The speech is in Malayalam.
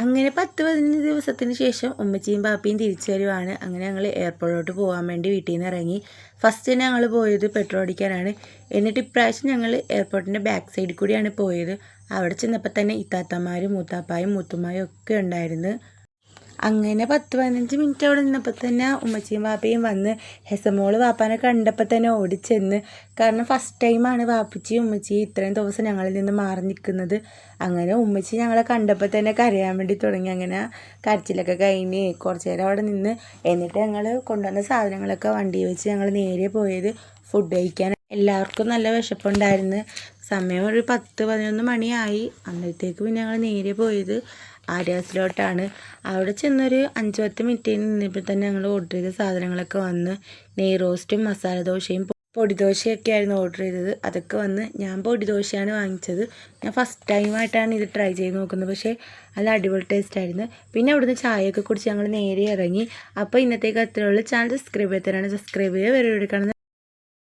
അങ്ങനെ 10-15 ദിവസത്തിന് ശേഷം ഉമ്മച്ചിയും പാപ്പിയും തിരിച്ചു വരുവാണ്. അങ്ങനെ ഞങ്ങൾ എയർപോർട്ടിലോട്ട് പോകാൻ വേണ്ടി വീട്ടിൽ നിന്ന് ഇറങ്ങി. ഫസ്റ്റ് ഞങ്ങൾ പോയത് പെട്രോൾ അടിക്കാനാണ്. എന്നിട്ട് ഇപ്രാവശ്യം ഞങ്ങൾ എയർപോർട്ടിൻ്റെ ബാക്ക് സൈഡിൽ കൂടിയാണ് പോയത്. അവിടെ ചെന്നപ്പോൾ തന്നെ ഇത്താത്തമാരും മൂത്താപ്പായും മൂത്തുമ്മായും ഒക്കെ ഉണ്ടായിരുന്നു. അങ്ങനെ 10-15 മിനിറ്റ് അവിടെ നിന്നപ്പോൾ തന്നെ ഉമ്മച്ചിയും വാപ്പയും വന്ന് ഹെസമോള് വാപ്പാനെ കണ്ടപ്പോൾ തന്നെ ഓടിച്ചെന്ന്. കാരണം ഫസ്റ്റ് ടൈമാണ് വാപ്പച്ചിയും ഉമ്മച്ചിയും ഇത്രയും ദിവസം ഞങ്ങളിൽ നിന്ന് മാറി നിൽക്കുന്നത്. അങ്ങനെ ഉമ്മച്ചി ഞങ്ങളെ കണ്ടപ്പോൾ തന്നെ കരയാൻ വേണ്ടി തുടങ്ങി. അങ്ങനെ കരച്ചിലൊക്കെ കഴിഞ്ഞ് കുറച്ച് നേരം അവിടെ നിന്ന് എന്നിട്ട് ഞങ്ങൾ കൊണ്ടുവന്ന സാധനങ്ങളൊക്കെ വണ്ടിയിൽ വെച്ച് ഞങ്ങൾ നേരെ പോയത് ഫുഡ് കഴിക്കാൻ. എല്ലാവർക്കും നല്ല വിശപ്പുണ്ടായിരുന്നു. സമയം ഒരു 10-11 മണിയായി. അന്നേരത്തേക്ക് പിന്നെ ഞങ്ങൾ നേരെ പോയത് ആര്യാസിലോട്ടാണ്. അവിടെ ചെന്നൊരു 5-10 മിനിറ്റ് നിന്നപ്പോൾ തന്നെ ഞങ്ങൾ ഓർഡർ ചെയ്ത സാധനങ്ങളൊക്കെ വന്ന്. നെയ് റോസ്റ്റും മസാല ദോശയും പൊടി ദോശയൊക്കെ ആയിരുന്നു ഓർഡർ ചെയ്തത്. അതൊക്കെ വന്ന്. ഞാൻ പൊടി ദോശയാണ് വാങ്ങിച്ചത്. ഞാൻ ഫസ്റ്റ് ടൈമായിട്ടാണ് ഇത് ട്രൈ ചെയ്ത് നോക്കുന്നത്. പക്ഷേ നല്ല അടിപൊളി ടേസ്റ്റ് ആയിരുന്നു. പിന്നെ അവിടുന്ന് ചായയൊക്കെ കുടിച്ച് ഞങ്ങൾ നേരെ ഇറങ്ങി. അപ്പോൾ ഇന്നത്തേക്ക് അത്രയുള്ളൂ. ചാനൽ സബ്സ്ക്രൈബ് ചെയ്ത് തരാണ്. സബ്സ്ക്രൈബ് ചെയ്യുക. വേറെ കാണുന്ന